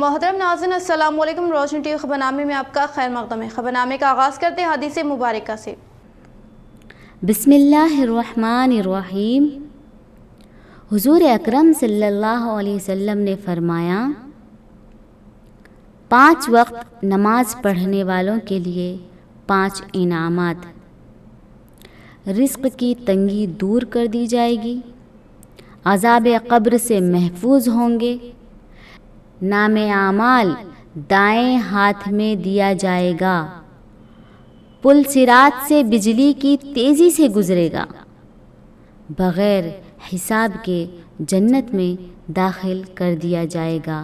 محترم ناظرین السلام علیکم۔ روشنی ٹی وی خبرنامے میں آپ کا خیر مقدم ہے۔ خبرنامے کا آغاز کرتے ہیں حدیث مبارکہ سے۔ بسم اللہ الرحمن الرحیم۔ حضور اکرم صلی اللہ علیہ وسلم نے فرمایا، 5 وقت نماز پڑھنے والوں کے لیے 5 انعامات۔ رزق کی تنگی دور کر دی جائے گی، عذاب قبر سے محفوظ ہوں گے، نام اعمال دائیں ہاتھ میں دیا جائے گا، پل صراط سے بجلی کی تیزی سے گزرے گا، بغیر حساب کے جنت میں داخل کر دیا جائے گا۔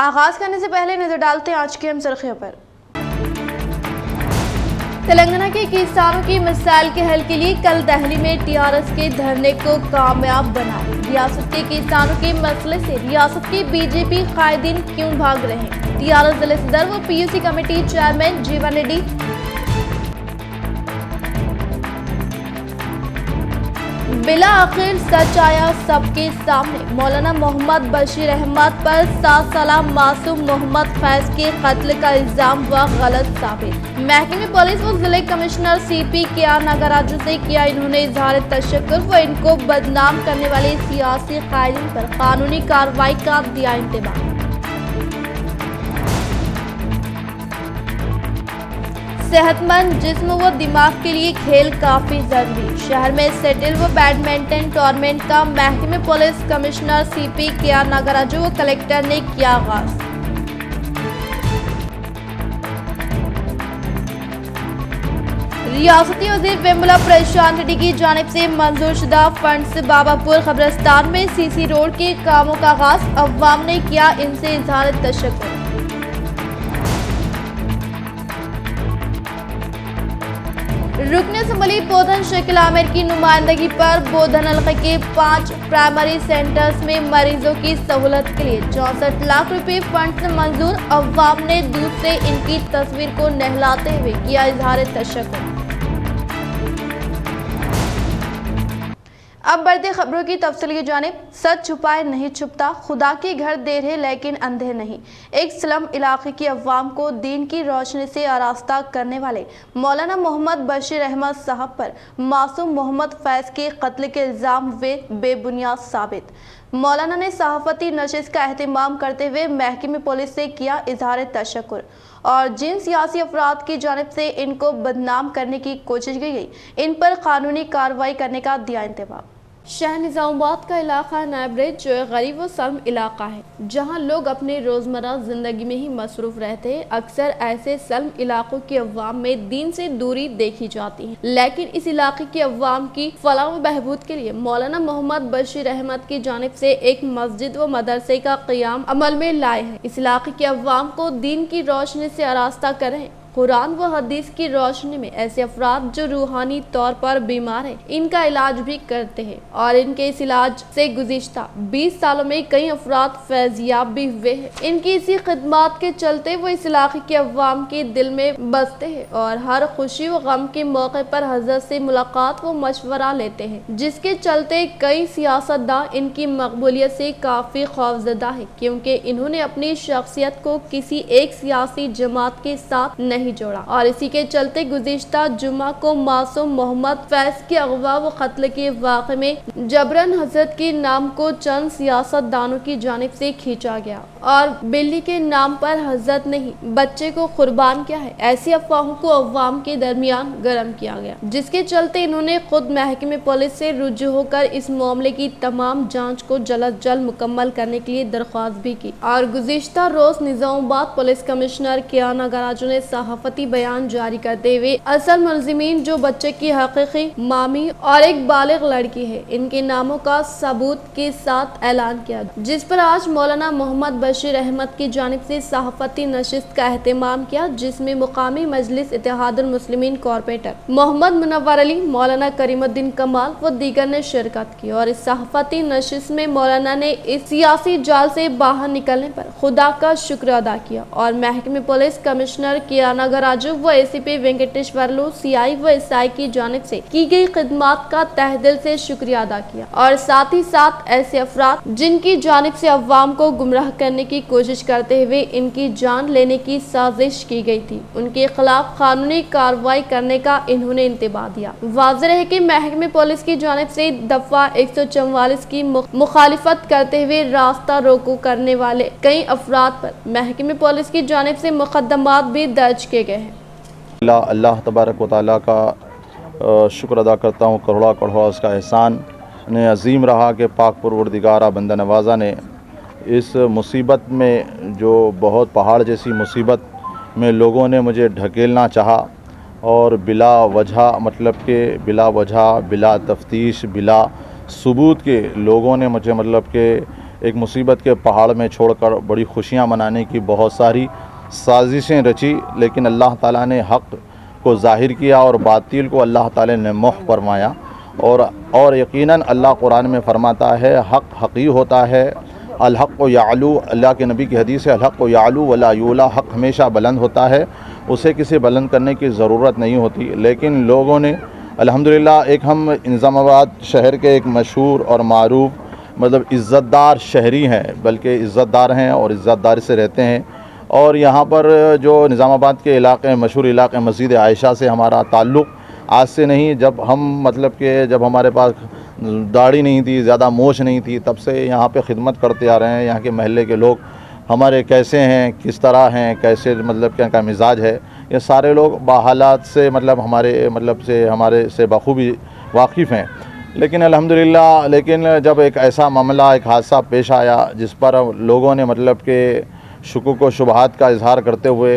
آغاز کرنے سے پہلے نظر ڈالتے ہیں آج کی اہم سرخیوں پر۔ تلنگانہ کے کسانوں کی مسائل کے حل کے لیے کل دہلی میں TRS کے دھرنے کو کامیاب بنایا۔ ریاست کے کسانوں کے مسئلے سے ریاست کے BJP قائدین کیوں بھاگ رہے ہیں؟ TRS ضلع صدر و PUC کمیٹی چیئرمین جیون ریڈی بلاخر سچ آیا سب کے سامنے۔ مولانا محمد بشیر احمد پر 7 سالہ معصوم محمد فیض کے قتل کا الزام ہوا غلط ثابت۔ محکمہ پولیس و ضلع کمشنر CP KR ناگراجو سے کیا انہوں نے اظہار تشکر و ان کو بدنام کرنے والے سیاسی قائدین پر قانونی کارروائی کا دیا انتباہ۔ صحت مند جسم و دماغ کے لیے کھیل کافی ضروری۔ شہر میں سیٹل و بیڈمنٹن ٹورنامنٹ کا محکمہ پولیس کمشنر CP KR ناگراجو و کلکٹر نے کیا آغاز۔ ریاستی وزیر ویملا پرشانت ریڈی کی جانب سے منظور شدہ فنڈ سے بابا پور قبرستان میں CC روڈ کے کاموں کا آغاز۔ عوام نے کیا ان سے اظہار تشکر۔ رکن اسمبلی بودھن شکل عامر کی نمائندگی پر بودھن حلقے کے 5 پرائمری سینٹرز میں مریضوں کی سہولت کے لیے 64 لاکھ روپے فنڈ سے منظور۔ عوام نے دودھ سے ان کی تصویر کو نہلاتے ہوئے کیا اظہار تشکر۔ اب بڑھتے خبروں کی تفصیل کی جانب۔ سچ چھپائے نہیں چھپتا، خدا کے گھر دیر ہے لیکن اندھیر نہیں۔ ایک سلم علاقے کی عوام کو دین کی روشنی سے آراستہ کرنے والے مولانا محمد بشیر احمد صاحب پر معصوم محمد فیض کے قتل کے الزام ہوئے بے بنیاد ثابت۔ مولانا نے صحافتی نشست کا اہتمام کرتے ہوئے محکمہ پولیس سے کیا اظہار تشکر اور جن سیاسی افراد کی جانب سے ان کو بدنام کرنے کی کوشش کی گئی ان پر قانونی کارروائی کرنے کا دیا انتباہ۔ شہر نظام آباد کا علاقہ نائب ریڈ جو ایک غریب و سلم علاقہ ہے جہاں لوگ اپنے روزمرہ زندگی میں ہی مصروف رہتے ہیں۔ اکثر ایسے سلم علاقوں کی عوام میں دین سے دوری دیکھی جاتی ہے، لیکن اس علاقے کی عوام کی فلاح و بہبود کے لیے مولانا محمد بشیر احمد کی جانب سے ایک مسجد و مدرسے کا قیام عمل میں لائے ہیں۔ اس علاقے کی عوام کو دین کی روشنی سے آراستہ کریں۔ قرآن و حدیث کی روشنی میں ایسے افراد جو روحانی طور پر بیمار ہیں ان کا علاج بھی کرتے ہیں اور ان کے اس علاج سے گزشتہ 20 سالوں میں کئی افراد فیضیاب بھی ہوئے ہیں۔ ان کی اسی خدمات کے چلتے وہ اس علاقے کے عوام کے دل میں بستے ہیں اور ہر خوشی و غم کے موقع پر حضرت سے ملاقات و مشورہ لیتے ہیں، جس کے چلتے کئی سیاستداں ان کی مقبولیت سے کافی خوفزدہ ہیں کیونکہ انہوں نے اپنی شخصیت کو کسی ایک سیاسی جماعت کے ساتھ نہیں جوڑا اور اسی کے چلتے گزشتہ جمعہ کو معصوم محمد فیض کے اغوا و قتل کے واقعے میں جبرن حضرت کے نام کو چند سیاست دانوں کی جانب سے کھینچا گیا اور بلی کے نام پر حضرت نہیں بچے کو قربان کیا ہے، ایسی افواہوں کو عوام کے درمیان گرم کیا گیا، جس کے چلتے انہوں نے خود محکمہ پولیس سے رجوع ہو کر اس معاملے کی تمام جانچ کو جلد مکمل کرنے کے لیے درخواست بھی کی اور گزشتہ روز نظام آباد پولیس کمشنر KR ناگراجو نے صحافتی بیان جاری کرتے ہوئے اصل ملزمین جو بچے کی حقیقی مامی اور ایک بالغ لڑکی ہے ان کے ناموں کا ثبوت کے ساتھ اعلان کیا، جس پر آج مولانا محمد بشیر احمد کی جانب سے صحافتی نشست کا اہتمام کیا، جس میں مقامی مجلس اتحاد المسلمین کارپوریٹر محمد منور علی، مولانا کریم الدین کمال و دیگر نے شرکت کی اور اس صحافتی نشست میں مولانا نے اس سیاسی جال سے باہر نکلنے پر خدا کا شکر ادا کیا اور محکمہ پولیس کمشنر KR नागराजु व एसीपी वेंकटेश्वरलू सीआई व एसआई की जानिब से की गई खिदमत का तहे दिल से शुक्रिया अदा किया और साथ ही साथ ऐसे अफराद जिनकी जानिब से अवाम को गुमराह करने की कोशिश करते हुए इनकी जान लेने की साजिश की गई थी, उनके खिलाफ कानूनी कार्रवाई करने का इन्होंने इंतबाह दिया। वाज़ेह है कि महकमे पुलिस की जानिब से दफा 144 की मुखालिफत करते हुए रास्ता रोको करने वाले कई अफराद पर महकमे पुलिस की जानिब से मुकदमात भी दर्ज किए गए हैं। अल्लाह तबारक व तआला का शुक्र अदा करता हूँ, करोड़ा करोड़ा उसका एहसान ने अजीम रहा कि पाक परवरदिगारा बंदा नवाज़ा ने इस मुसीबत में, जो बहुत पहाड़ जैसी मुसीबत में लोगों ने मुझे ढकेलना चाहा और बिला वजह, मतलब कि बिला वजह, बिला तफ्तीश, बिला सबूत के लोगों ने मुझे मतलब कि एक मुसीबत के पहाड़ में छोड़कर बड़ी खुशियां मनाने की बहुत सारी साजिशें रची, लेकिन अल्लाह ताला ने हक़ को ज़ाहिर किया और बातिल को अल्लाह ताला ने मोह फरमाया। और यकीनन अल्लाह कुरान में फरमाता है हक़ हक़ी होता है, अल हक़ यालू, अल्लाह के नबी की हदीस है, अल हक़ यालू वला यूला, हक़ हमेशा बुलंद होता है, उसे किसी बुलंद करने की ज़रूरत नहीं होती। लेकिन लोगों ने अल्हम्दुलिल्लाह, एक हम निज़ामाबाद शहर के एक मशहूर और मारूफ मतलब इज़्ज़तदार शहरी हैं, बल्कि इज़्ज़तदार हैं और इज़्ज़तदारी से रहते हैं। और यहाँ पर जो निज़ामाबाद के इलाक़े, मशहूर इलाक़े मस्जिद आयशा से हमारा ताल्लुक़ आज से नहीं, जब हम मतलब कि जब हमारे पास दाढ़ी नहीं थी, ज़्यादा मोछ नहीं थी, तब से यहाँ पे खिदमत करते आ रहे हैं। यहाँ के महल्ले के लोग हमारे कैसे हैं, किस तरह हैं, कैसे मतलब क्या का मिजाज है, ये सारे लोग बाहालात से मतलब हमारे से बखूबी वाकिफ़ हैं। लेकिन अल्हम्दुलिल्लाह, लेकिन जब एक ऐसा मामला, एक हादसा पेश आया जिस पर लोगों ने मतलब कि शुकुक व शुबहात का इजहार करते हुए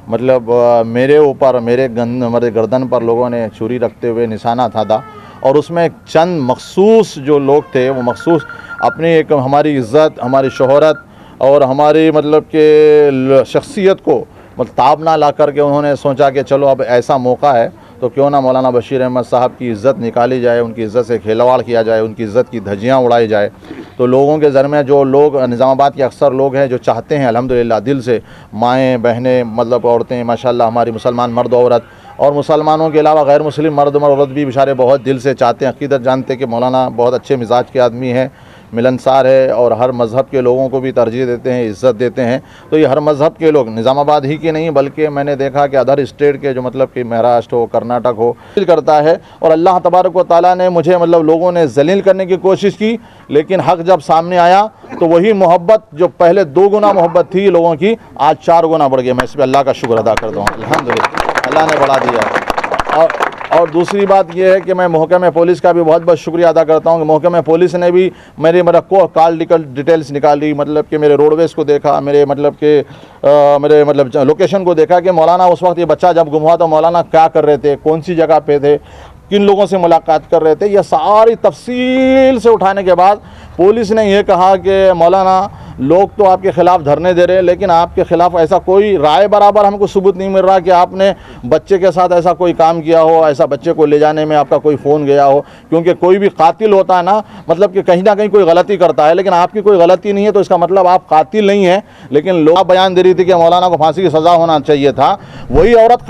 मतलब मेरे ऊपर, मेरे गर्दन पर लोगों ने छुरी रखते हुए निशाना साधा, और उसमें चंद मखसूस जो लोग थे, वो मखसूस अपनी एक हमारी इज़्ज़त, हमारी शोहरत और हमारी मतलब के शख्सियत को मतलब ताब ना ला करके उन्होंने सोचा कि चलो अब ऐसा मौका है तो क्यों ना मौलाना बशीर अहमद साहब की इज़्ज़त निकाली जाए, उनकी इज़्ज़त से खिलवाड़ किया जाए, उनकी इज़्ज़त की धज्जियाँ उड़ाई जाए। तो लोगों के ज़र में जो लोग निज़ामाबाद के अक्सर लोग हैं जो चाहते हैं अल्हम्दुलिल्लाह दिल से, माएँ बहनें मतलब औरतें माशाल्लाह, हमारी मुसलमान मर्द औरत और मुसलमानों के अलावा गैर मुस्लिम मर्द औरत भी बेचारे बहुत दिल से चाहते हैं, अक़ीदत जानते हैं कि मौलाना बहुत अच्छे मिजाज के आदमी हैं, मिलनसार है और हर मज़हब के लोगों को भी तरजीह देते हैं, इज़्ज़त देते हैं। तो ये हर मज़हब के लोग, निज़ामाबाद ही के नहीं बल्कि मैंने देखा कि अदर स्टेट के जो मतलब कि महाराष्ट्र हो, कर्नाटक हो, करता है। और अल्लाह तबारक व तआला ने मुझे मतलब लोगों ने ज़लील करने की कोशिश की, लेकिन हक़ जब सामने आया तो वही मोहब्बत जो पहले 2 गुना मोहब्बत थी लोगों की, आज 4 गुना बढ़ गई। मैं इस पर अल्लाह का शुक्र अदा करता हूँ, अल्हम्दुलिल्लाह अल्लाह ने बढ़ा दिया। और दूसरी बात यह है कि मैं महकमे पुलिस का भी बहुत बहुत शुक्रिया अदा करता हूँ कि महकमे पुलिस ने भी मेरी कॉल डिटेल्स निकाली, मतलब कि मेरे रोडवेज़ को देखा, मेरे लोकेशन को देखा कि मौलाना उस वक्त ये बच्चा जब गुम हुआ तो मौलाना क्या कर रहे थे, कौन सी जगह पे थे, किन लोगों से मुलाकात कर रहे थे। यह सारी तफसील से उठाने के बाद पुलिस ने यह कहा कि मौलाना लोग तो आपके ख़िलाफ़ धरने दे रहे हैं, लेकिन आपके ख़िलाफ़ ऐसा कोई राय बराबर हमको सबूत नहीं मिल रहा कि आपने बच्चे के साथ ऐसा कोई काम किया हो, ऐसा बच्चे को ले जाने में आपका कोई फ़ोन गया हो। क्योंकि कोई भी कातिल होता है ना, मतलब कि कहीं ना कहीं कोई गलती करता है, लेकिन आपकी कोई गलती नहीं है तो इसका मतलब आप कातिल नहीं हैं। लेकिन लोग बयान दे रही थी कि मौलाना को फांसी की सज़ा होना चाहिए था, वही औरत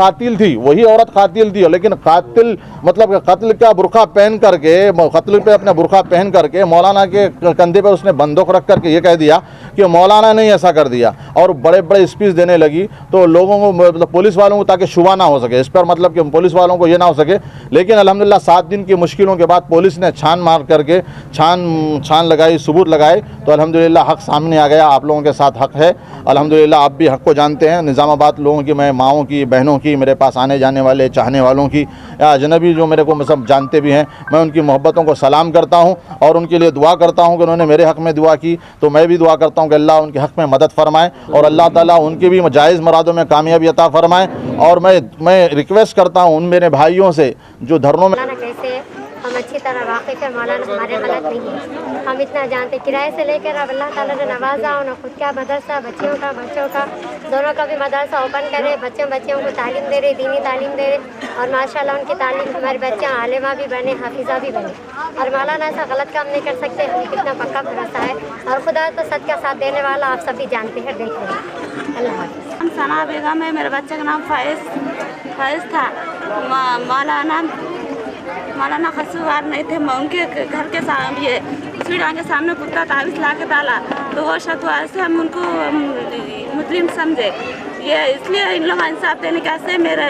कातिल थी, लेकिन कातिल मतलब कत्ल का बुरखा पहन करके, कत्ल पे अपना बुरखा पहन करके मौलाना के कंधे पर उसने बंदूक रख करके ये कह दिया कि मौलाना ने ऐसा कर दिया, और बड़े बड़े स्पीच देने लगी। तो लोगों को मतलब पुलिस वालों को, ताकि शुबा ना हो सके इस पर, मतलब कि पुलिस वालों को ये ना हो सके। लेकिन अल्हम्दुलिल्लाह 7 दिन की मुश्किलों के बाद पुलिस ने छान मार करके छान लगाई, सबूत लगाए, तो अल्हम्दुलिल्लाह हक़ सामने आ गया। आप लोगों के साथ हक़ है अल्हम्दुलिल्लाह, आप भी हक़ को जानते हैं। निज़ामाबाद लोगों की, मैं माओं की, बहनों की, मेरे पास आने जाने वाले चाहने वालों की, या अजनबी जो मेरे को सब जानते भी हैं, मैं उनकी मोहब्बतों को सलाम करता हूँ और उनके लिए दुआ करता हूँ कि उन्होंने मेरे हक़ में दुआ की, तो मैं भी दुआ करता हूँ कि अल्लाह उनके हक़ में मदद फरमाए और अल्लाह ताला उनकी भी जायज़ मुरादों में कामयाबी अता फरमाए। और मैं रिक्वेस्ट करता हूँ उन मेरे भाइयों से जो धरनों में, हम अच्छी तरह वाकिफ़ है, मौलाना हमारे गलत नहीं है, हम इतना जानते। किराए से लेकर अब अल्लाह ताला ने नवाजा, उन्हें खुद का मदरसा, बच्चों का दोनों का भी मदरसा ओपन करे, बच्चों को तालीम दे रहे, दीनी तालीम दे रहे, और माशाल्लाह उनकी तालीम हमारे बच्चे आलिमा भी बने, हाफिज़ा भी बने। और मौलाना ऐसा गलत काम नहीं कर सकते, हमें कितना पक्का भरोसा है, और खुदा तो सच का साथ देने वाला, आप सभी जानते हैं, देख रहे हैं। अल्लाह हाफ़िज़। नाम सना बेगम है, मेरे बच्चे का नाम फैज़ था। मौलाना कसूरवार नहीं थे, उनके घर के सामने स्वीडन के सामने कुत्ता ताबीज़ ला के डाला, तो वो शतवा से हम उनको मुस्लिम समझे। ये इसलिए इन लोग इंसाफ देने कैसे मेरे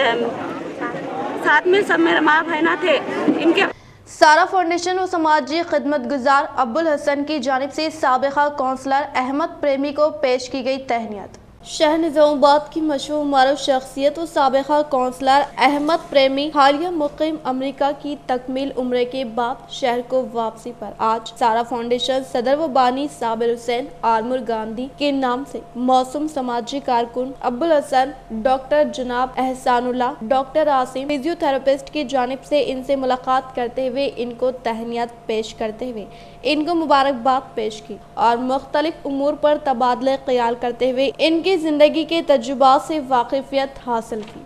साथ में सब मेरे माँ बहना थे। इनके सारा फाउंडेशन व समाजी खिदमत गुजार अब्बुल हसन की जानिब से साबिका कौंसलर अहमद प्रेमी को पेश की गई तहनीत। शहर निजामाबाद की मशहूर मारूफ शख्सियत व साबिका कौंसलर अहमद प्रेमी हालिया मुकीम अमेरिका की तकमील उम्र के बाद शहर को वापसी पर आज सारा फाउंडेशन सदर व बानी साबिर हुसैन आलमुर गांधी के नाम से मौसूम समाजी कारकुन अब्बुल हसन, डॉक्टर जनाब एहसानुल्लाह, डॉक्टर आसिम फिजियोथेरेपिस्ट की जानिब से इनसे मुलाकात करते हुए इनको तहनीत पेश करते हुए इनको मुबारकबाद पेश की और मुख्तलिफ उमूर पर तबादले ख्याल करते हुए इनकी जिंदगी के तजुर्बात से वाकिफियत हासिल की।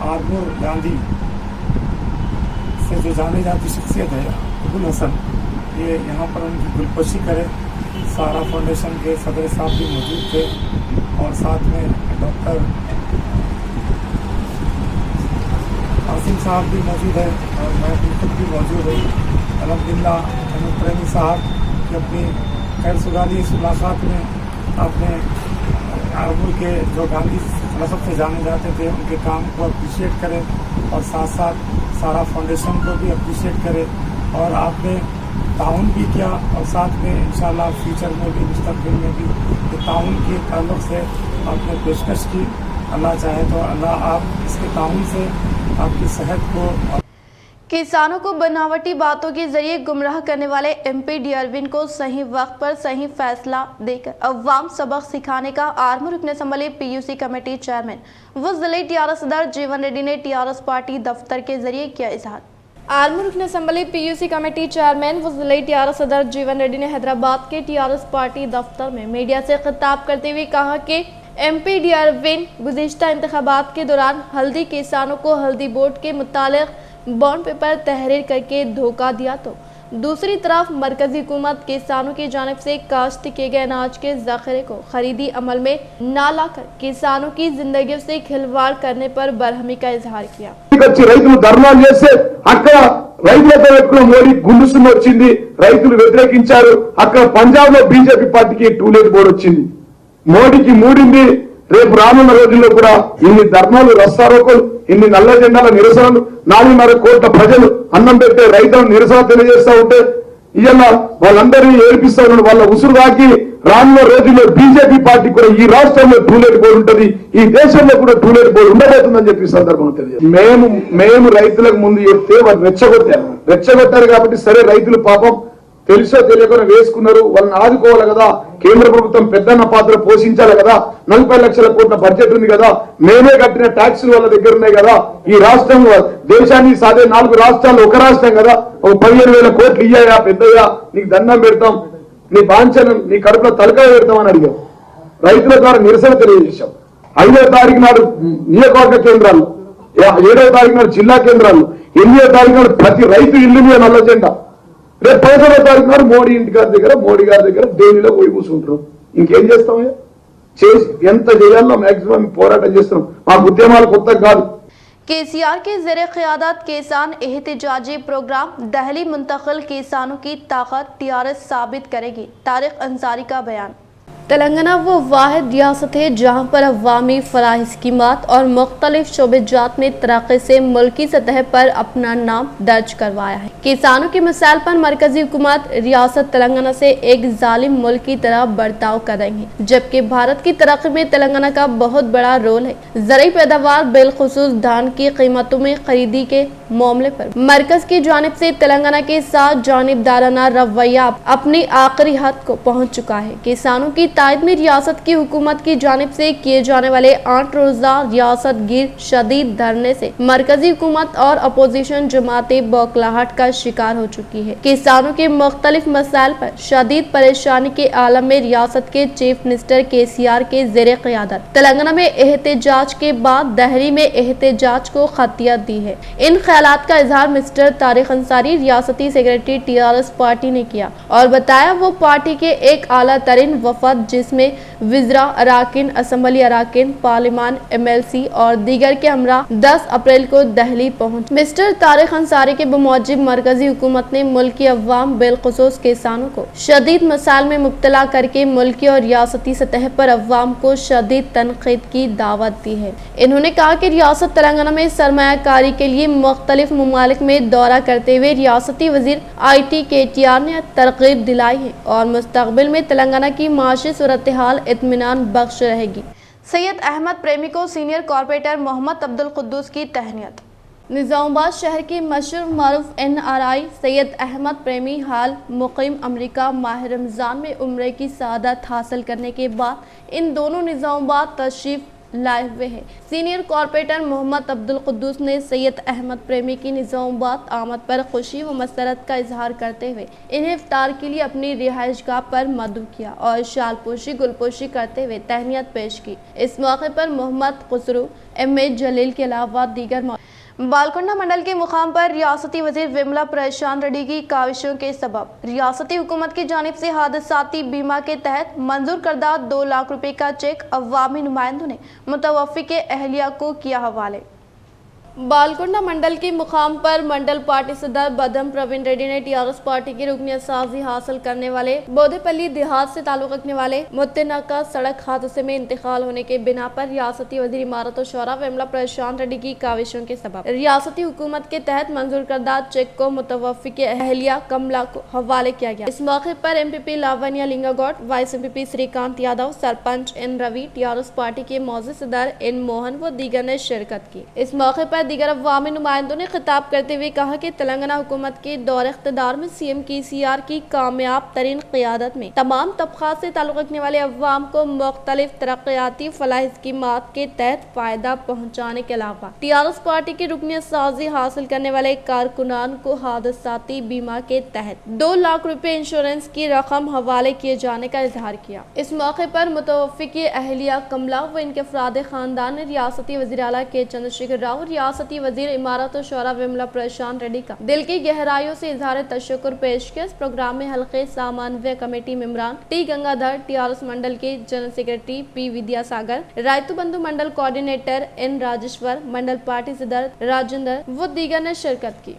आलमुर गांधी से जो जाने जाती शख्सियत है अब्बुल हसन, ये यहाँ पर उनकी गुलपोशी करे। सारा फाउंडेशन के सदर साहब भी मौजूद थे और साथ में डॉक्टर आसिम साहब भी मौजूद है और मैं खुद भी मौजूद हूँ। अल्हम्दुलिल्लाह अहमद प्रेमी साहब की अपनी खैर सुगाली इस मुलाकात में आपने आलमुर के जो गांधी लक़ब से जाने जाते थे उनके काम को अप्रिशिएट करें और साथ साथ सारा फाउंडेशन को भी अप्रिशिएट करें और आपने ताउन भी किया और साथ में इंशाल्लाह फ्यूचर में भी मुस्तक़बिल में भी ये ताउन के ताल्लुक़ से आपने पेशकश की। अल्लाह चाहे तो अल्लाह आप इसके ताउन से आपकी सेहत को। किसानों को बनावटी बातों के जरिए गुमराह करने वाले एमपी डीआरविन को सही वक्त पर सही फैसला देकर अवाम सबक सिखाने का आर्मू रुकन असम्बली पीयूसी कमेटी चेयरमैन व जिले टीआरएस सदर जीवन रेड्डी ने टीआरएस पार्टी दफ्तर के जरिए किया इजहार। आर्मू रुकन असम्बली पीयूसी कमेटी चेयरमैन व जिले टीआरएस सदर जीवन रेड्डी ने हैदराबाद के टीआरएस पार्टी दफ्तर में मीडिया से खिताब करते हुए कहा कि एमपी डीआरविन गुज़िश्ता इंतखाबात के दौरान हल्दी किसानों को हल्दी बोर्ड के मुतालिक बॉन्ड पेपर तहरीर करके धोखा दिया, तो दूसरी तरफ मरकजी हुकूमत किसानों की जानिब से काश्त किए गए अनाज के ज़ख़ीरे को खरीदी अमल में ना लाकर किसानों की जिंदगी से खिलवाड़ करने पर बरहमी का इजहार किया। రైతులతో పెట్టుకున్న మోడీ గుండుసుమ వచ్చింది, రైతులు వ్యతిరేకించారు. అక్కడ పంజాబ్ లో బీజేపీ పార్టీకి టూలెట్ బోర్డు వచ్చింది, మోడీకి మూడింది. రేపు రానున్న రోజుల్లో కూడా ఇన్ని ధర్నాలు, రస్తారోకోలు, ఇన్ని నల్ల జెండాల నిరసనలు, 4.5 కోట్ల ప్రజలు అన్నం పెట్టే రైతులను నిరసన తెలియజేస్తా ఉంటే ఇవాళ వాళ్ళందరినీ ఏడిపిస్తా ఉన్నారు. వాళ్ళ ఉసురు దాకి రానున్న రోజుల్లో బీజేపీ పార్టీ కూడా ఈ రాష్ట్రంలో టూలెట్ బోర్డు ఉంటుంది, ఈ దేశంలో కూడా టూలెట్ బోర్డు ఉండబోతుందని చెప్పి సందర్భంగా తెలియదు. మేము రైతులకు ముందు చెప్తే వాళ్ళు రెచ్చగొట్టారు కాబట్టి సరే రైతులు పాపం తెలుసో తెలియకుండా వేసుకున్నారు, వాళ్ళని ఆదుకోవాలి కదా, కేంద్ర ప్రభుత్వం పెద్దన్న పాత్ర పోషించాలి కదా, 40 లక్షల కోట్ల బడ్జెట్ ఉంది కదా, మేమే కట్టిన ట్యాక్సులు వాళ్ళ దగ్గర ఉన్నాయి కదా, ఈ రాష్ట్రం దేశాన్ని సాధే 4 రాష్ట్రాలు ఒక రాష్ట్రం కదా, ఒక 15,000 కోట్లు ఇయ్యాయా పెద్దయ్యా, నీకు దండం పెడతాం, నీ బాంఛను నీ కడుపులో తలకాయ పెడతాం అని అడిగాం. రైతుల ద్వారా నిరసన తెలియజేశాం. 5వ తారీఖు నాడు నియోజకవర్గ కేంద్రాలు, 7వ తారీఖు నాడు జిల్లా కేంద్రాలు, 8వ తారీఖు నాడు ప్రతి రైతు ఇల్లు మీద నల్ల జెండా, రేపు 15వ తారీఖు నాడు మోడీ ఇంటి మోడీ గారి దగ్గర ఢిల్లీలో పోయి కూర్చుంటారు. ఇంకేం చేస్తామే, చేసి ఎంత చేయాలో మాక్సిమం పోరాటం చేస్తున్నాం. మాకు ఉద్యమాలు కొత్త కాదు. केसीआर के ज़ेरे क़यादत किसान एहतिजाजी प्रोग्राम दहली मुंतकिल किसानों की ताकत टीआरएस साबित करेगी। तारिक अंसारी का बयान। तेलंगाना वो वाहिद रियासत है जहाँ पर अवामी फलाही स्कीमात और मुख्तलिफ शोबेजात में तरक्की से मुल्की सतह पर अपना नाम दर्ज करवाया है। किसानों के मसाइल पर मरकजी हुकूमत रियासत तेलंगाना से एक जालिम मुल्क की तरह बर्ताव कर रही है, जबकि भारत की तरक्की में तेलंगाना का बहुत बड़ा रोल है। ज़रूरी पैदावार बिलखुसूस धान की कीमतों में खरीदी के मामले पर मरकज की जानिब से तेलंगाना के साथ जानिबदाराना रवैया अपनी आखिरी हद को पहुँच चुका है। किसानों की तायद में रियासत की हुकूमत की जानिब से किए जाने वाले 8 रोजा रियासत गिर शदीद धरने से मरकजी हुकूमत और अपोजिशन जमातें बौखलाहट का शिकार हो चुकी है। किसानों के मुख्तलिफ मसाइल पर शदीद परेशानी के आलम में रियासत के चीफ मिनिस्टर केसीआर के ज़ेरे क़यादत तेलंगाना में एहतजाज के बाद दहली में एहतजाज को खतियत दी है। इन ख्यालात का इजहार मिस्टर तारिक अंसारी रियासती सेक्रेटरी टीआरएस पार्टी ने किया और बताया वो पार्टी के एक आला तरीन वफद जिसमें वज़रा, अराकीन असम्बली, अराकीन पार्लिमान, MLC और दीगर के हमरा 10 अप्रैल को दिल्ली पहुंच। मिस्टर तारिक अंसारी के बमौजिब मरकजी हुकूमत ने मुल्क की अवाम बिलखुसूस किसानों को शदीद मसाइल में मुब्तला करके मुल्की और रियासती सतह पर अवाम को शदीद तनकीद की दावत दी है। इन्होंने कहा कि रियासत तेलंगाना में सरमायाकारी के लिए मुख्तलिफ ममालिक में दौरा करते हुए रियासती वजीर IT KTR ने तरगीब दिलाई है और मुस्तकबिल में तेलंगाना की माशी सूरत हाल इत्मीनान बख्श रहेगी। सैयद अहमद प्रेमी को सीनियर कॉर्पोरेटर मोहम्मद अब्दुल कुद्दूस की तहनीत। निज़ामाबाद शहर के मशहूर मारूफ NRI सैयद अहमद प्रेमी हाल मुक़ीम अमरीका माह रमज़ान में उम्रे की सआदत हासिल करने के बाद इन दोनों निज़ामाबाद तशरीफ लाए हुए हैं। सीनियर कॉर्पोरेटर मोहम्मद अब्दुल कुद्दूस ने सैयद अहमद प्रेमी की निज़ामाबाद आमद पर खुशी व मसरत का इजहार करते हुए इन्हें इफ्तार के लिए अपनी रिहाइशगाह पर मदऊ किया और शालपोशी गुलपोशी करते हुए तहनीत पेश की। इस मौके पर मोहम्मद खुसरू MA जलील के अलावा दीगर बालकोंडा मंडल के मुकाम पर रियासती वजीर विमला प्रशांत रेड्डी की काविशों के सबब रियासती हुकूमत की जानिब से हादसाती बीमा के तहत मंजूर करदा 2 लाख रुपए का चेक अवामी नुमाइंदों ने मुतवफ़ी के अहलिया को किया हवाले। बालकोंडा मंडल के मुकाम पर मंडल पार्टी सदर बदम प्रवीण रेड्डी ने TRS पार्टी की रुकनियत साजी हासिल करने वाले बोदेपल्ली देहात से ताल्लुक रखने वाले मुत्तनाका सड़क हादसे में इंतकाल होने के बिना पर रियासती वजीर इमारत और शौरा विमला प्रशांत रेड्डी की काविशों के सबब रियासती हुकूमत के तहत मंजूर करदा चेक को मुतवफ़ी के अहलिया कमला को हवाले किया गया। इस मौके पर MPP Lavanya Lingagoud, vice MPP Srikanth Yadav, sarpanch N Ravi, TRS party के मौजूद सदर N मोहन व दीगर ने शिरकत की। इस मौके पर दीगर अवामी नुमाइंदों ने खिताब करते हुए कहा कि तेलंगाना हुकूमत के दौर इख्तिदार में CM KCR की कामयाब तरीन क़ियादत में तमाम तबक़ात से ताल्लुक़ रखने वाले अवाम को मुख्तलिफ तरक्याती फलाह स्कीमात के तहत फ़ायदा पहुँचाने के अलावा TRS पार्टी की रुकनियत साजी हासिल करने वाले कारकुनान को हादसाती बीमा के तहत 2 लाख रुपए इंश्योरेंस की रकम हवाले किए जाने का इजहार किया। इस मौके पर मुतवफ़ी की अहलिया कमला व इनके अफराद खानदान ने रियासती वज़ीर आला के चंद्रशेखर राव, रियासती वजीर इमारत और शौरा विमला प्रशांत रेड्डी का दिल की गहराइयों से इजहार तशक्कुर पेश किया। इस प्रोग्राम में हल्के सामान्य कमेटी मेंबरान T गंगाधर, TRS मंडल के general secretary P Vidyasagar, Rythu बंधु मंडल कोऑर्डिनेटर N राजेश्वर, मंडल पार्टी सदर राजेंद्र व दीगर ने शिरकत की।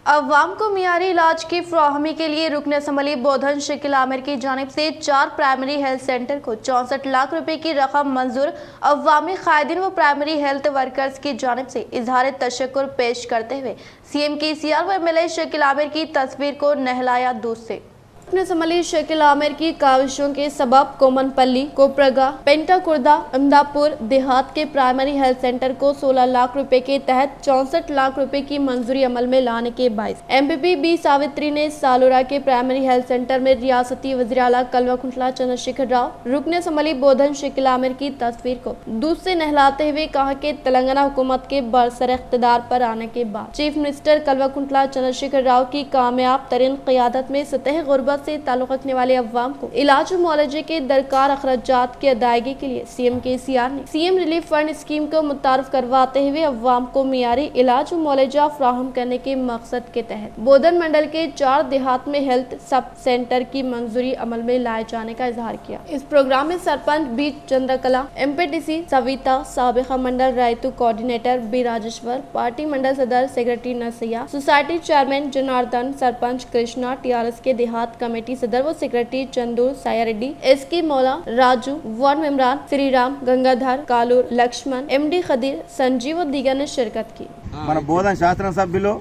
अवाम को मियारी इलाज की फराहमी के लिए रुकन असम्बली बोधन शकील आमिर की जानिब से 4 प्राइमरी हेल्थ सेंटर को 64 लाख रुपए की रकम मंजूर। अवामी कायदीन व प्राइमरी हेल्थ वर्कर्स की जानिब से इजहार तशक्कुर पेश करते हुए CM KCR व MLA शकील आमिर की तस्वीर को नहलाया दूध से। रुकन असम्बली शकील आमिर की काविशों के सबब कोमनपल्ली, कोपरगा, पेंटाकुर्दा, अहमदापुर देहात के प्राइमरी हेल्थ सेंटर को 16 लाख रुपए के तहत 64 लाख रुपए की मंजूरी अमल में लाने के बाइस MPP B सावित्री ने सालोरा के प्राइमरी हेल्थ सेंटर में रियासती वज़ीर आला कल्वाकुंतला चंद्रशेखर राव, रुकन असम्बली बोधन शकील आमिर की तस्वीर को दूध से नहलाते हुए कहा कि तेलंगाना हुकूमत के बरसर इख्तिदार पर आने के बाद चीफ मिनिस्टर कल्वाकुंतला चंद्रशेखर राव की कामयाब तरीन क़ियादत में सतह गुर्बत से ताल्लुक़ रखने वाले अवाम को इलाज और मुआलजे के दरकार अखराजात की अदायगी के लिए CM KCR ने CM रिलीफ फंड स्कीम को मुतारफ करवाते हुए अवाम को मियारी इलाज और मुआलजा फराहम करने के मकसद के तहत बोधन मंडल के 4 देहात में हेल्थ सब सेंटर की मंजूरी अमल में लाए जाने का इजहार किया। इस प्रोग्राम में सरपंच B चंद्रकला, MPTC सविता, साबिका mandal Rythu coordinator B Rajeshwar, party mandal सदर secretary Narsaiah, society chairman Janardhan, sarpanch Krishna, TRS के देहात कमेटी सदर व सेक्रेटरी चंदूर साया रेड्डी, SK मौला, राजू, वार्ड मेंबरान श्रीराम, गंगाधर, कालूर, लक्ष्मण, MD खदीर, संजीव व दीगर ने शिरकत की। మన బోధన్ శాసనసభ్యులు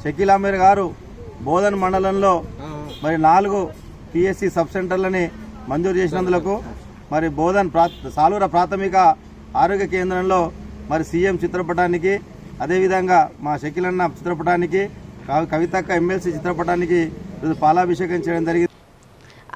షకీల్ అమీర్ గారు బోధన్ మండలంలో మరి 4 PSC సబ్ సెంటర్లని మంజూరు చేసినందుకు మరి బోధన్ సాలూర ప్రాథమిక ఆరోగ్య కేంద్రంలో మరి CM చిత్రపటానికి అదేవిధంగా మా షకీల్ అన్న చిత్రపటానికి కవితక్క MLC చిత్రపటానికి పాలాభిషేకం చేయడం జరిగింది।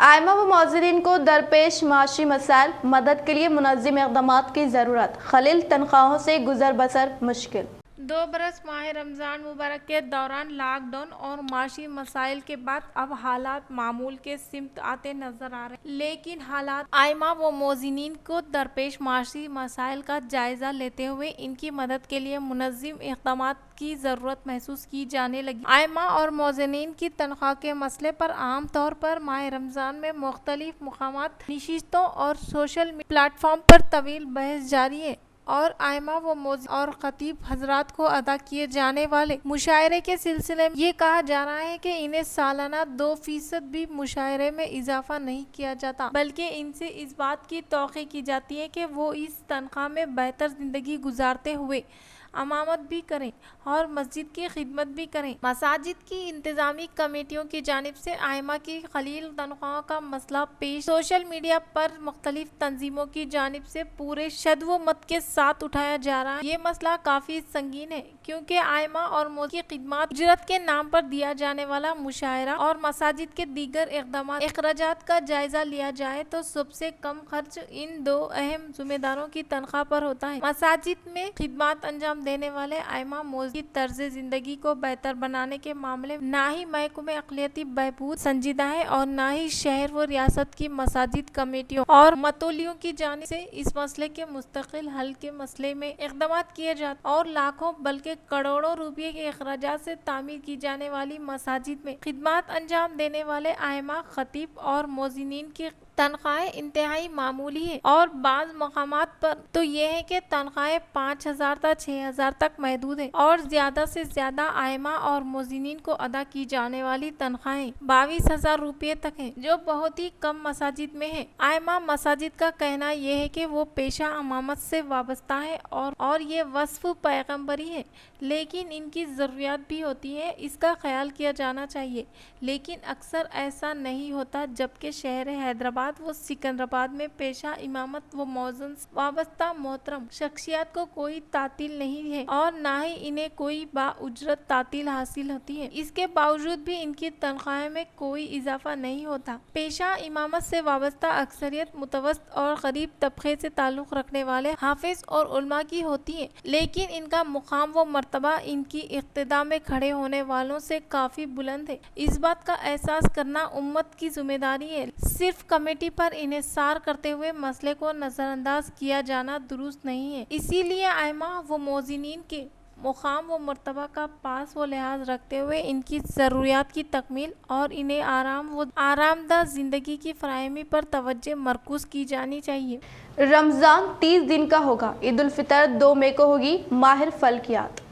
आयमा व मौजूदीन को दरपेश माशी मसाइल मदद के लिए मुनज़्ज़म इक़दामात की ज़रूरत, खलील तनख्वाहों से गुजर बसर मुश्किल। 2 बरस माह रमज़ान मुबारक के दौरान लॉकडाउन और माशी मसाइल के बाद अब हालात मामूल के सिमत आते नजर आ रहे हैं, लेकिन हालात आइमा व मोज़िनीन को दरपेश माशी मसाइल का जायजा लेते हुए इनकी मदद के लिए मुनज़्ज़म इक़दामात की ज़रूरत महसूस की जाने लगी। आइमा और मोज़िनीन की तनख्वाह के मसले पर आम तौर पर माह रमज़ान में मुख्तलिफ मुकामात, नशिस्तों और सोशल प्लेटफॉर्म पर तवील बहस जारी है और आइमा व मोज़िन और खतीब हजरात को अदा किए जाने वाले मुशायरे के सिलसिले में ये कहा जा रहा है कि इन्हें सालाना 2% भी मुशायरे में इजाफा नहीं किया जाता, बल्कि इनसे इस बात की तौक़ी की जाती है कि वो इस तनख्वाह में बेहतर ज़िंदगी गुजारते हुए अमामत भी करें और मस्जिद की खिदमत भी करें। मसाजिद की इंतज़ामी कमेटियों की जानिब से आइमा की खलील तनख्वाह का मसला पेश सोशल मीडिया पर मुख्तलिफ तंजीमों की जानिब से पूरे शद्व मत के साथ उठाया जा रहा है। ये मसला काफ़ी संगीन है क्योंकि आइमा और मोज़ की खिदमत उजरत के नाम पर दिया जाने वाला मुशायरा और मसाजिद के दीगर इक़दामात अखराजात का जायजा लिया जाए तो सबसे कम खर्च इन दो अहम जिम्मेदारों की तनख्वाह पर होता है। मसाजिद में खिदमत अंजाम देने वाले आइमा मोज़ की तर्ज जिंदगी को बेहतर बनाने के मामले में ना ही महकमे अक़लियती बहबूद संजीदा है और ना ही शहर व रियासत की मसाजिद कमेटियों और मतोलियों की जानिब से इस मसले के मुस्तकिल हल के मसले में इक़दामात किए जाते और लाखों बल्कि करोड़ों रुपये के अखराजात से तामीर की जाने वाली मसाजिद में खिदमत अंजाम देने वाले आइमा, खतीब और मोज़िनीन की तनख्वाहें इंतहाई मामूली है और बाज़ मकामात पर तो ये है कि तनख्वाहें 5,000 तक 6,000 तक महदूद है और ज़्यादा से ज़्यादा आइमा और मोज़िनीन को अदा की जाने वाली तनख्वाहें 22,000 रुपये तक है, जो बहुत ही कम मसाजिद में है। आइमा मसाजिद का कहना यह है कि वो पेशा अमामत से वाबस्ता है और ये वस्फ पैगम्बरी है, लेकिन इनकी ज़रूरियात भी होती है, इसका ख्याल किया जाना चाहिए, लेकिन अक्सर ऐसा नहीं होता। जबकि शहर हैदराबाद वो सिकंदराबाद में पेशा इमामत व मौज़न वाबस्ता मोहतरम शख्सियत को कोई तातील नहीं है और ना ही इन्हें कोई बाउजरत तातील हासिल होती है। इसके बावजूद भी इनकी तनख्वाह में कोई इजाफा नहीं होता। पेशा इमामत से वाबस्ता अक्सरियत मुतवस्सित और गरीब तबके से ताल्लुक़ रखने वाले हाफिज और उलमा की होती है, लेकिन इनका मुकाम व मर्तबा इनकी इक़्तिदा में खड़े होने वालों से काफ़ी बुलंद है। इस बात का एहसास करना उम्मत की जिम्मेदारी है। सिर्फ कमेटी पर इन्हिसार करते हुए मसले को नज़रअंदाज किया जाना दुरुस्त नहीं है। इसीलिए आइमा व मोज़िनीन के मुकाम व मर्तबा का पास व लिहाज रखते हुए इनकी ज़रूरियात की तकमील और इन्हें आरामदा ज़िंदगी की फराहमी पर तवज्जो मरकूज़ की जानी चाहिए। रमज़ान 30 दिन का होगा, ईद उल फितर 2 मई को होगी माहिर फल्कियात।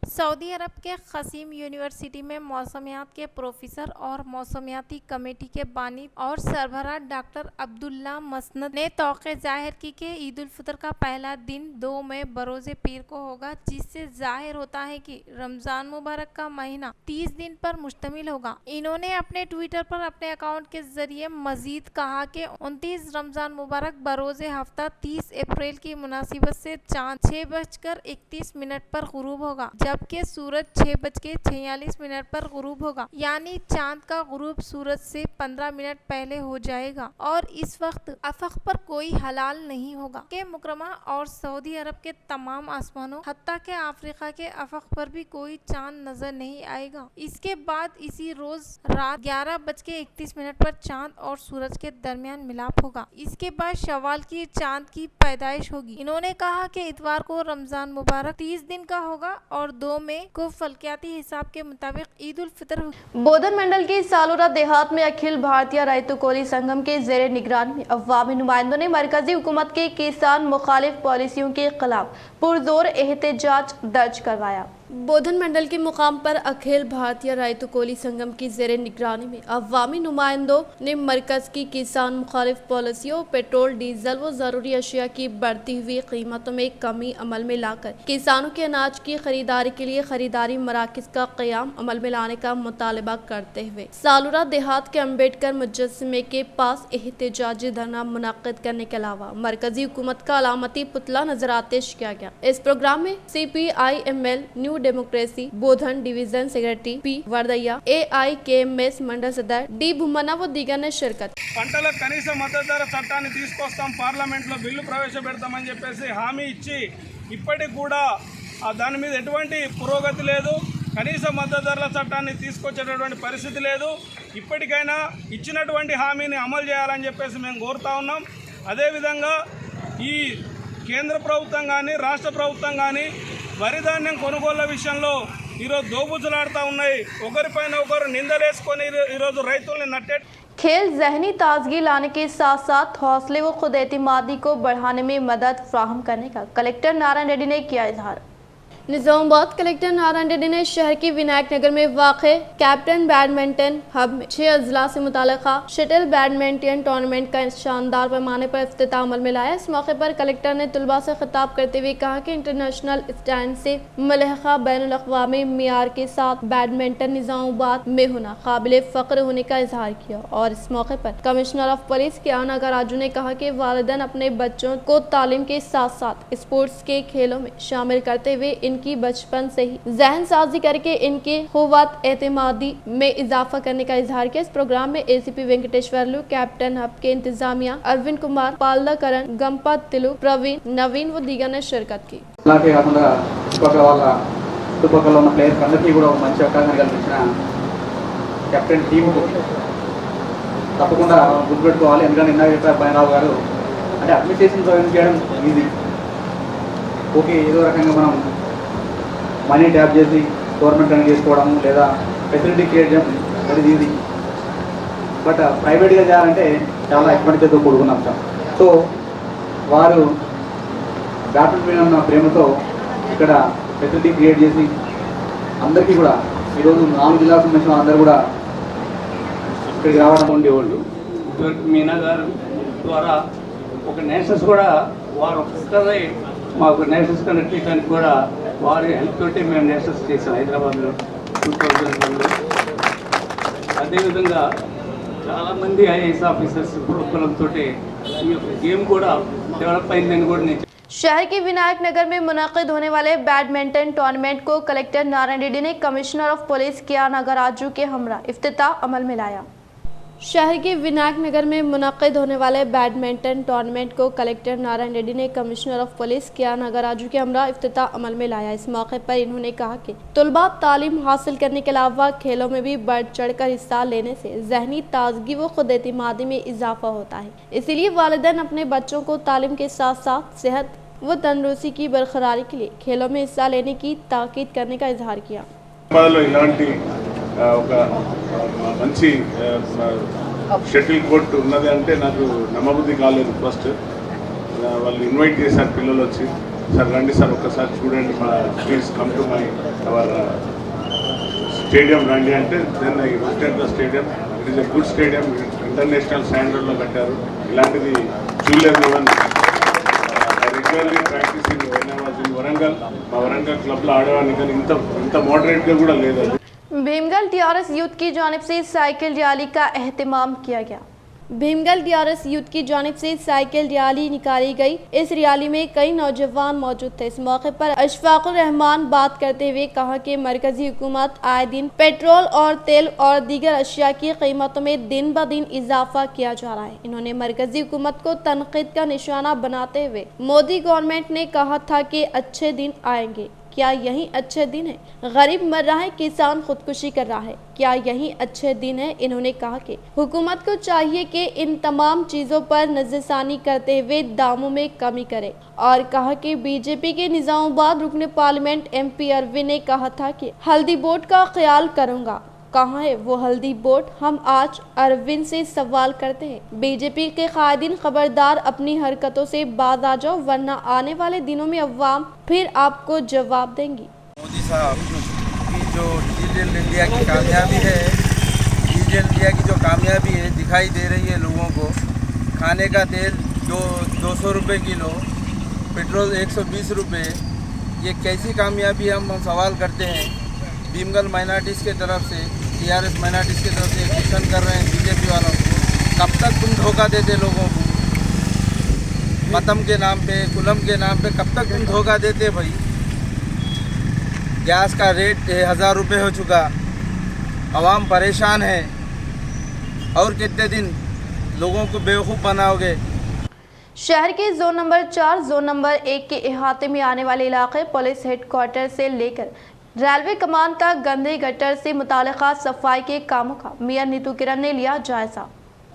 सऊदी अरब के क़सीम यूनिवर्सिटी में मौसमियात के प्रोफेसर और मौसमियाती कमेटी के बानी और सरबराह डॉक्टर अब्दुल्ला मसनद ने तौक़े ज़ाहिर की कि ईद उल फितर का पहला दिन 2 मई बरोज़े पीर को होगा, जिससे ज़ाहिर होता है कि रमज़ान मुबारक का महीना 30 दिन पर मुश्तमिल होगा। इन्होंने अपने ट्विटर पर अपने अकाउंट के ज़रिए मज़ीद कहा कि 29 रमज़ान मुबारक बरोज़े हफ्ता 30 अप्रैल की मुनासिबत से चाँद 6:31 पर ग़ुरूब होगा, जबकि सूरज 6:46 पर ग़ुरूब होगा, यानी चांद का ग़ुरूब सूरज से 15 मिनट पहले हो जाएगा और इस वक्त अफ़क़ पर कोई हलाल नहीं होगा। के मुकरमा और सऊदी अरब के तमाम आसमानों हत्ता के अफ्रीका के अफ़क़ पर भी कोई चांद नजर नहीं आएगा। इसके बाद इसी रोज रात 11:31 पर चांद और सूरज के दरमियान मिलाप होगा। इसके बाद शवाल की चांद की पैदाइश होगी। इन्होंने कहा कि इतवार को रमज़ान मुबारक 30 दिन का होगा और 2 मई को फल्कियाती हिसाब के मुताबिक ईद उल फितर होगी। बोधन मंडल की सालूरा देहात में अखिल भारतीय रैयत कोली संगम के ज़ेरे निगरानी में अवामी नुमाइंदों ने मरकजी हुकूमत के किसान मुखालिफ पॉलिसियों के खिलाफ पुरजोर एहतजाज दर्ज करवाया। बोधन मंडल के मुकाम पर अखिल भारतीय रैयत कोली संगम की ज़ेरे निगरानी में अवामी नुमाइंदों ने मरकज की किसान मुखालिफ पॉलिसियों, पेट्रोल, डीजल व ज़रूरी अशिया की बढ़ती हुई कीमतों में कमी अमल में लाकर किसानों के अनाज की खरीदारी के लिए खरीदारी मराकज़ का क़याम अमल में लाने का मुतालबा करते हुए सालूरा देहात के अम्बेडकर मुजस्समे के पास एहतजाजी धरना मुनक़्क़िद करने के अलावा मरकजी हुकूमत का अलामती पुतला नजरातेश किया गया। इस प्रोग्राम में CPIML न्यू डेमोक्रेसी बोधन डिवीजन सेक्रेटरी P वर्दయ్య, AIKMS मंडल सदर D भूमना व दीगर ने शिरकत। పంటలకు కనీస మద్దతు ధర చట్టాన్ని తీసుకొస్తాం, పార్లమెంట్లో బిల్లు ప్రవేశపెడతామని చెప్పేసి హామీ ఇచ్చి ఇప్పటికి కూడా దాని మీద ఎటువంటి పురోగతి లేదు. కనీస మద్దతు ధరల చట్టాన్ని తీసుకొచ్చేటటువంటి పరిస్థితి లేదు. ఇప్పటికైనా ఇచ్చినటువంటి హామీని అమలు చేయాలని చెప్పేసి మేము కోరుతా ఉన్నాం. అదేవిధంగా ఈ కేంద్ర ప్రభుత్వం కానీ రాష్ట్ర ప్రభుత్వం కానీ వరి ధాన్యం కొనుగోళ్ల విషయంలో ఈరోజు దోబుచ్చులాడుతూ ఉన్నాయి. ఒకరిపైన ఒకరు నిందలేసుకొని ఈరోజు రైతుల్ని నట్టే खेल जहनी ताजगी लाने के साथ साथ हौसले व खुद एतमादी को बढ़ाने में मदद फ्राहम करने का कलेक्टर नारायण रेड्डी ने किया इजहार। निजामाबाद कलेक्टर नारायण रेड्डी ने शहर के विनायक नगर में वाक़े कैप्टन बैडमिंटन हब में 6 अजला से मुताल्लिक़ा शटल बैडमिंटन टूर्नामेंट का शानदार पैमाने पर इफ्तिताह अमल में लाया। इस मौके पर कलेक्टर ने तलबा से खिताब करते हुए कहा कि इंटरनेशनल स्टैंड से मुल्हक़ा बैनुल अक़वामी मियार के साथ बैडमिंटन निजामाबाद में होना काबिल फ़ख्र होने का इजहार किया। और इस मौके पर कमिश्नर ऑफ पुलिस कियाना गराजू ने कहा कि वालिदैन अपने बच्चों को तालीम के साथ साथ स्पोर्ट्स के खेलों में शामिल करते हुए इनकी बचपन से ही जहन साजी करके इनके क़ुव्वत एतमादी में इजाफा करने का इजहार किया। इस प्रोग्राम में एसीपी वेंकटेश्वरलू, कैप्टन हब के इंतजामिया अरविंद कुमार, पाल्ला करण, गंपत तिलु, प्रवीण, नवीन व दीगर ने शिरकत की। చుట్టుపక్కల ఉన్న ప్లేయర్స్ అందరికీ కూడా ఒక మంచి అవకాశం కల్పించిన కెప్టెన్ టీముకు తప్పకుండా గుర్తుపెట్టుకోవాలి. ఎందుకంటే ఇందాక చెప్పారు పైనరావు గారు, అంటే అడ్మినిస్ట్రేషన్ జాయిన్ చేయడం ఈజీ, ఓకే ఏదో రకంగా మనం మనీ ట్యాప్ చేసి గవర్నమెంట్ రన్ చేసుకోవడం లేదా ఫెసిలిటీ క్రియేట్ చేయడం వెరీ ఈజీ. బట్ ప్రైవేట్గా చేయాలంటే చాలా ఎక్స్పెండిచర్తో కూడుకున్న అంశం. సో వారు బ్యాడ్మింటన్ ఉన్న ప్రేమతో ఇక్కడ ఫెసిలిటీ క్రియేట్ చేసి అందరికీ కూడా ఈరోజు 4 జిల్లాలకు సంబంధించిన అందరూ కూడా ఇక్కడికి రావడం ఉండేవాళ్ళు. ఇదివరకు మీనా గారు ద్వారా ఒక నేషనల్స్ కూడా వారు ఒక్కరే మాకు నేషనల్స్ కండక్ట్ చేయడానికి కూడా వారి హెల్ప్ తోటి మేము నేషనల్స్ చేసాం హైదరాబాద్లో 2001లో. అదేవిధంగా చాలామంది ఐఏఎస్ ఆఫీసర్స్ ప్రోత్సాహంతో ఈ యొక్క గేమ్ కూడా డెవలప్ అయిందని కూడా నేను शहर के विनायक नगर में मुनक़िद होने वाले बैडमिंटन टूर्नामेंट को कलेक्टर नारायण रेड्डी ने कमिश्नर ऑफ पुलिस कियाना गराजू के हमरा इफ्तिताह अमल में लाया। शहर के विनायक नगर में मुनक़िद होने वाले बैडमिंटन टूर्नामेंट को कलेक्टर नारायण रेड्डी ने कमिश्नर ऑफ पुलिस कियाना गराजू के हमरा इफ्तिताह अमल में लाया। इस मौके पर इन्होंने कहा कि तलबा तालीम हासिल करने के अलावा खेलों में भी बढ़ चढ़ कर हिस्सा लेने से जहनी ताजगी व खुद एतमादी में इजाफा होता है। इसीलिए वालिदैन अपने बच्चों को तालीम के साथ साथ सेहत व तंदुरुस्ती की बरकरारी के लिए खेलों में हिस्सा लेने की ताकीद करने का इजहार किया। ఒక మంచి షటిల్ కోర్ట్ ఉన్నది అంటే నాకు నమ్మబుద్ధి కాలేదు. ఫస్ట్ వాళ్ళు ఇన్వైట్ చేశారు, పిల్లలు వచ్చి సార్ రండి సార్ ఒక్కసారి చూడండి, మా please come to my our stadium రండి అంటే then I visited the stadium. It is a good stadium, international స్టాండర్డ్లో కట్టారు. ఇలాంటిది చూడలేదు. Even I regularly practising when I was in Warangal. మా వరంగల్ క్లబ్లో ఆడేవాడిని, కానీ ఇంత మోడరేట్గా కూడా లేదు. भीमगल DRS यूथ की जानिब से साइकिल रैली का एहतमाम किया गया। भीमगल DRS यूथ की जानिब से साइकिल रैली निकाली गई। इस रैली में कई नौजवान मौजूद थे। इस मौके पर अशफाकुर रहमान बात करते हुए कहा कि मरकजी हुकूमत आए दिन पेट्रोल और तेल और दीगर अशिया की कीमतों में दिन ब दिन इजाफा किया जा रहा है। इन्होंने मरकजी हुकूमत को तनकीद का निशाना बनाते हुए मोदी गवर्नमेंट ने कहा था कि अच्छे दिन आएंगे, क्या यही अच्छे दिन है? गरीब मर रहा है, किसान खुदकुशी कर रहा है, क्या यही अच्छे दिन है? इन्होंने कहा कि हुकूमत को चाहिए कि इन तमाम चीज़ों पर नजरसानी करते हुए दामों में कमी करे। और कहा कि बीजेपी के निजामाबाद रुकन पार्लियामेंट MP अरविंद ने कहा था कि हल्दी बोर्ड का ख्याल करूँगा। कहाँ है वो हल्दी बोर्ड? हम आज अरविंद से सवाल करते हैं। बीजेपी के कायदीन खबरदार, अपनी हरकतों से बाज आ जाओ, वरना आने वाले दिनों में अवाम फिर आपको जवाब देंगी। मोदी साहब की जो डिजिटल इंडिया की कामयाबी है, डिजिटल इंडिया की जो कामयाबी है दिखाई दे रही है लोगों को। खाने का तेल 200 रुपये किलो, पेट्रोल 120 रुपये, ये कैसी कामयाबी हम सवाल करते हैं। भीमगल माइनॉरिटीज़ के तरफ से, TRS माइनॉरिटीज़ की तरफ से क्वेश्चन कर रहे हैं बीजेपी वालों को, कब तक तुम धोखा देते लोगों को? मतम के नाम पे, कुलम के नाम पे कब तक तुम धोखा देते भाई? गैस का रेट 1000 रुपये हो चुका, आवाम परेशान है, और कितने दिन लोगों को बेवकूफ़ बनाओगे? शहर के जोन नंबर 4, जोन नंबर 1 के अहाते में आने वाले इलाके पुलिस हेडक्वार्टर से लेकर रेलवे कमान तक गंदे गटर से मुताल्लिका सफाई के कामों का मियां नीतू किरण ने लिया जायजा।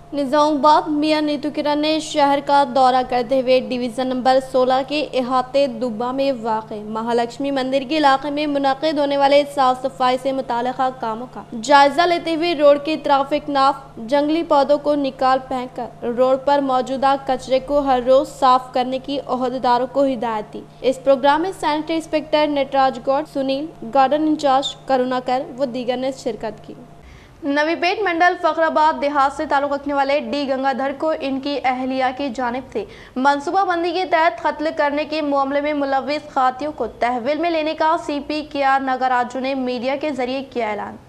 निजामुबाद मियां नीतू किरण ने शहर का दौरा करते हुए डिवीज़न नंबर 16 के अहाते दुब्बा में वाक़े महालक्ष्मी मंदिर के इलाके में मुनक़िद होने वाले साफ सफाई से मुताल्लिका कामों का जायजा लेते हुए रोड के ट्रैफिक नाफ, जंगली पौधों को निकाल फेंक कर रोड पर मौजूदा कचरे को हर रोज साफ करने की ओहदेदारों को हिदायत दी। इस प्रोग्राम में sanitary inspector Nataraj Goud, Sunil, garden incharge Karunakar व दीगर ने शिरकत की। नवीपेट मंडल फखराबाद देहात से ताल्लुक़ रखने वाले डी गंगाधर को इनकी अहलिया की जानिब से मनसूबाबंदी के तहत कत्ल करने के मामले में मुलव्विस खातियों को तहवील में लेने का सीपी KR नागराजू ने मीडिया के जरिए किया ऐलान।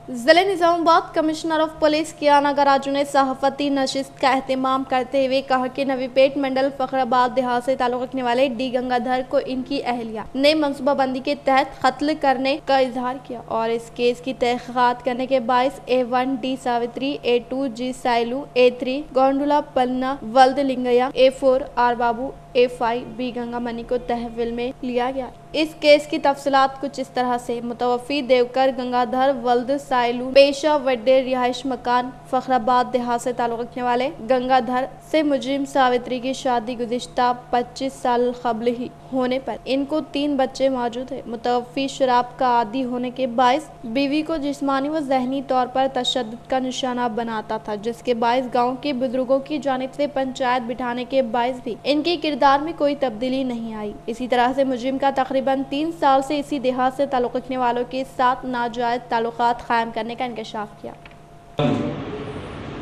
ज़िले Nizamabad commissioner of police KR Nagaraju ने सहाफ़ती नशिस्त का एहतमाम करते हुए कहा कि नवीपेट मंडल फखराबाद देहात से ताल्लुक़ रखने वाले डी गंगाधर को इनकी अहलिया ने मनसूबाबंदी के तहत कत्ल करने का इजहार किया और इस केस की तहक़ीक़ात करने के बायस A1 D Savitri, A2 G Sailu, A3 गोंडुला पन्ना वल्द लिंगया, A4 R बाबू, A5 B गंगामणि को तहवील में लिया गया। इस केस की तफसीलात कुछ इस तरह से मुतवफ़ी देवकर गंगाधर वल्द साइलू पेशा वड्डे रिहाइश मकान फखराबाद देहात से ताल्लुक़ रखने वाले गंगाधर से मुजरिम सावित्री की शादी गुज़िश्ता 25 साल क़ब्ल ही होने पर इनको 3 बच्चे मौजूद है। मुतवफ़ी शराब का आदी होने के बायस बीवी को जिस्मानी व ज़हनी तौर पर तशद्दुद का निशाना बनाता था, जिसके बायस गाँव के बुजुर्गों की जानिब से पंचायत बिठाने के बायस भी इनके किरदार में कोई तब्दीली नहीं आई। इसी तरह से मुजरिम का तकरीबन 3 साल से इसी देहात से ताल्लुक़ रखने वालों के साथ नाजायज़ ताल्लुक़ात कायम करने का इंकशाफ किया।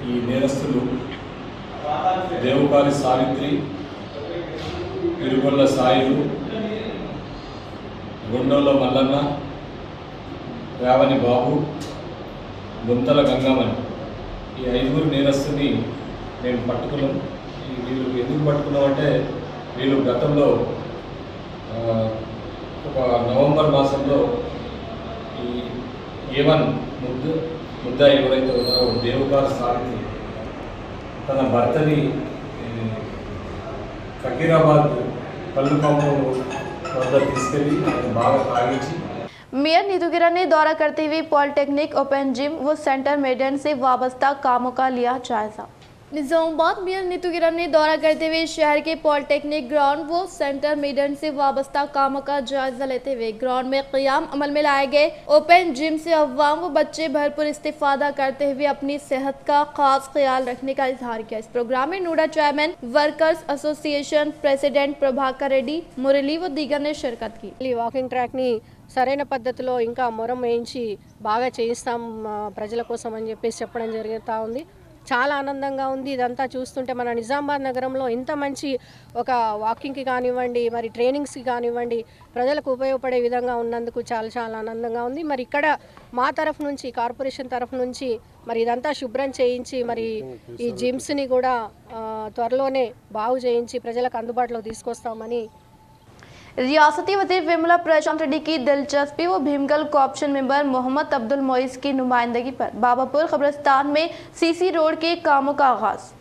ఈ నేరస్తులు దేవుకారి సావిత్రి, ఇరుగొల్ల సాయిలు, గుండోళ్ళ మల్లన్న, రావని బాబు, గుంతల గంగమణి, ఈ 5 నేరస్తుని మేము పట్టుకున్నాం. వీళ్ళు ఎందుకు పట్టుకున్నామంటే వీళ్ళు గతంలో ఒక నవంబర్ మాసంలో ఈ A1 ముద్దాయి ఎవరైతే ఉన్నారో దేవుకారి సావిత్రి తన భర్తని ఫకీరాబాద్ కళ్ళు కాంపౌండ్ వద్ద తీసుకెళ్ళి బాగా తాగించి मेयर नीतू किरण ने दौरा करते हुए पॉलिटेक्निक, ओपन जिम व सेंटर मेडन से वाबस्ता कामों का लिया जायजा। निजामुबाद मेयर नीतू किरण ने दौरा करते हुए शहर के पॉलिटेक्निक ग्राउंड व सेंटर मेडन से वाबस्ता कामों का जायजा लेते हुए ग्राउंड में क़याम अमल में लाए गए ओपन जिम से अवाम व बच्चे भरपूर इस्तिफादा करते हुए अपनी सेहत का खास ख्याल रखने का इजहार किया। इस प्रोग्राम में NUDA chairman workers association president Prabhakar Reddy, Murali व दीगर ने शिरकत की। వాకింగ్ ట్రాక్ని సరైన పద్ధతిలో ఇంకా మొరం వేయించి బాగా చేయిస్తాం ప్రజల కోసం అని చెప్పేసి చెప్పడం జరుగుతూ ఉంది. చాలా ఆనందంగా ఉంది ఇదంతా చూస్తుంటే. మన నిజామాబాద్ నగరంలో ఇంత మంచి ఒక వాకింగ్కి కానివ్వండి, మరి ట్రైనింగ్స్కి కానివ్వండి, ప్రజలకు ఉపయోగపడే విధంగా ఉన్నందుకు చాలా చాలా ఆనందంగా ఉంది. మరి ఇక్కడ మా తరఫు నుంచి, కార్పొరేషన్ తరఫు నుంచి మరి ఇదంతా శుభ్రం చేయించి మరి ఈ జిమ్స్ని కూడా త్వరలోనే బాగు చేయించి ప్రజలకు అందుబాటులో తీసుకొస్తామని रियासती वज़ीर विमला प्रशांत रेड्डी की दिलचस्पी व भीमगल कोऑप्शन मेंबर मोहम्मद अब्दुल मोइस की नुमाइंदगी पर बाबापुर कब्रिस्तान में CC रोड के कामों का आगाज।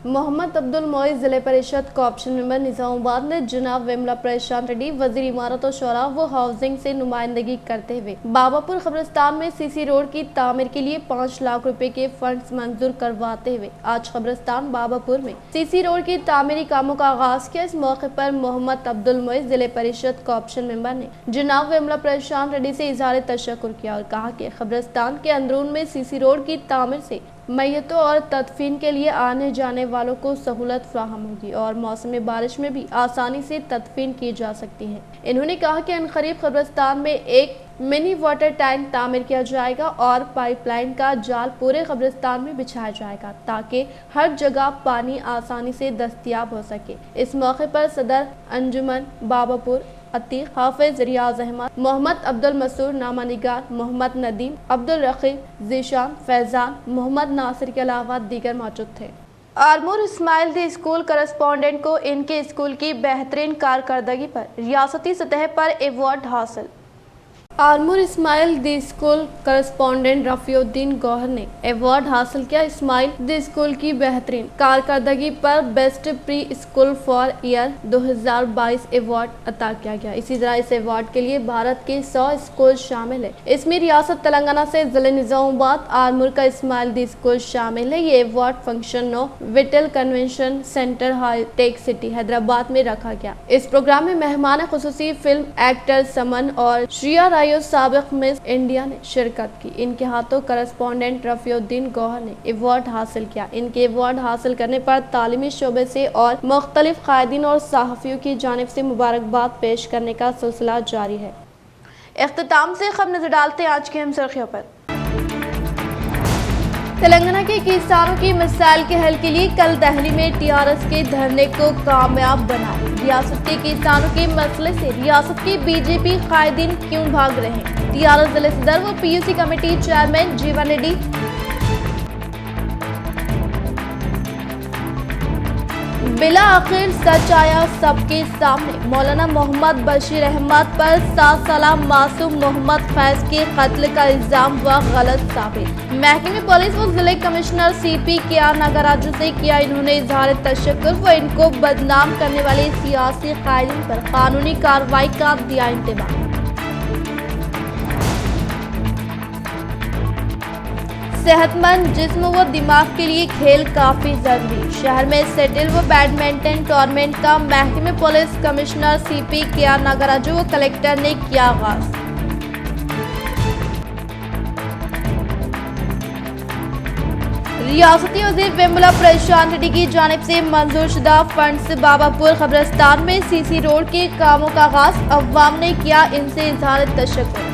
मोहम्मद अब्दुल मोइस जिले परिषद कोऑप्शन मेंबर निजामुबाद ने जनाब विमला प्रशांत रेड्डी वज़ीर इमारत और शोरा व हाउसिंग से नुमाइंदगी करते हुए बाबापुर कब्रिस्तान में CC रोड की तामीर के लिए 5 लाख रुपए के फंड्स मंजूर करवाते हुए आज कब्रिस्तान बाबापुर में CC रोड की तामीरी कामों का आगाज किया। इस मौके पर मोहम्मद अब्दुल मोइस जिले परिषद कोऑप्शन मेंबर ने जनाब विमला प्रशांत रेड्डी से इजहार तशक्कुर किया और कहा कि कब्रिस्तान के अंदरून में CC रोड की तामीर से मैयतों और तदफीन के लिए आने जाने वालों को सहूलत फ्राहम होगी और मौसम बारिश में भी आसानी से तदफीन की जा सकती है। इन्होंने कहा कि अनकरीब कब्रिस्तान में एक मिनी वाटर टैंक तामीर किया जाएगा और पाइपलाइन का जाल पूरे कब्रिस्तान में बिछाया जाएगा ताकि हर जगह पानी आसानी से दस्तयाब हो सके। इस मौके पर सदर अंजुमन बाबापुर अतीक, हाफिज रियाज अहमद, मोहम्मद अब्दुल मसूर, नामा निगार, मोहम्मद नदीम, अब्दुल रकीब, जीशान, फैजान, मोहम्मद नासिर के अलावा दीगर मौजूद थे। आरमूर इस्माइल दी स्कूल करस्पॉन्डेंट को इनके स्कूल की बेहतरीन कारकर्दगी पर रियासती सतह पर अवार्ड हासिल। Armoor Ismail the school correspondent Rafiuddin Gauhar ने अवार्ड हासिल किया। इस्माइल द स्कूल की बेहतरीन कारकर्दगी पर best pre school for year 2022 award अता किया गया। इसी तरह इस अवार्ड के लिए भारत के 100 स्कूल शामिल है। इसमें रियासत तेलंगाना से जिले निजामुबाद आरमूर का इस्माइल द स्कूल शामिल है। ये award function 9 Vittal convention centre हाईटेक सिटी हैदराबाद में रखा गया। इस प्रोग्राम में मेहमान खुसूसी फिल्म एक्टर समन और श्रिया साबिक मिस इंडिया ने शिरकत की। इनके हाथों करस्पॉन्डेंट रफीउद्दीन गौहर ने अवार्ड हासिल किया। इनके अवार्ड हासिल करने पर तालीमी शोबे से और मुख्तलिफ कायदीन और सहाफ़ियों की जानिब से मुबारकबाद पेश करने का सिलसिला जारी है। इख्तिताम से खबर नजर डालते हैं आज की अहम सुर्खियों पर। तेलंगाना के किसानों की मसाइल के हल के लिए कल दिल्ली में टीआरएस के धरने को कामयाब बनाया। रियासत के किसानों के मसले से रियासत के बीजेपी कायदीन क्यों भाग रहे हैं? टीआरएस जिले सदर व पीयूसी कमेटी चेयरमैन जीवन रेड्डी बिला आखिर सच आया सबके सामने। मौलाना मोहम्मद बशीर अहमद पर 7 साला मासूम मोहम्मद फैज के कत्ल का इल्जाम हुआ गलत साबित। महकमे पुलिस व जिले कमिश्नर सीपी के नागराजू से किया इन्होंने इजहार तशक्कुर व इनको बदनाम करने वाले सियासी कायदीन पर कानूनी कार्रवाई का दिया इंतबाह। सेहतमंद जिस्म व दिमाग के लिए खेल काफी जरूरी। शहर में सेटल व बैडमिंटन टूर्नामेंट का महकमे पुलिस कमिश्नर सीपी के नागराजू व कलेक्टर ने किया आगाज। रियासती वज़ीर वेमुला प्रशांत रेड्डी की जानिब से मंजूर शुदा फंड से बाबापुर कब्रिस्तान में सीसी रोड के कामों का आगाज। अवाम ने किया इनसे इजहार तशक्कुर।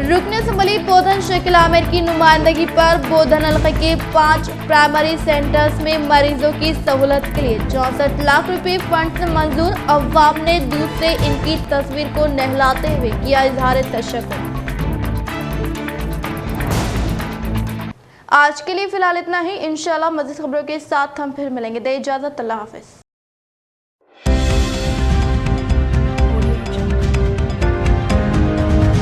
रुकन असम्बली बोधन शकील आमिर की नुमाइंदगी पर बोधन हल्के के 5 प्राइमरी सेंटर्स में मरीजों की सहूलत के लिए 64 लाख रुपए फंड से मंजूर। अवाम ने दूध से इनकी तस्वीर को नहलाते हुए किया इजहार तशक्कुर। आज के लिए फिलहाल इतना ही। इंशाल्लाह मज़ीद खबरों के साथ हम फिर मिलेंगे। दे इजाज़त, अल्लाह हाफ़िज़।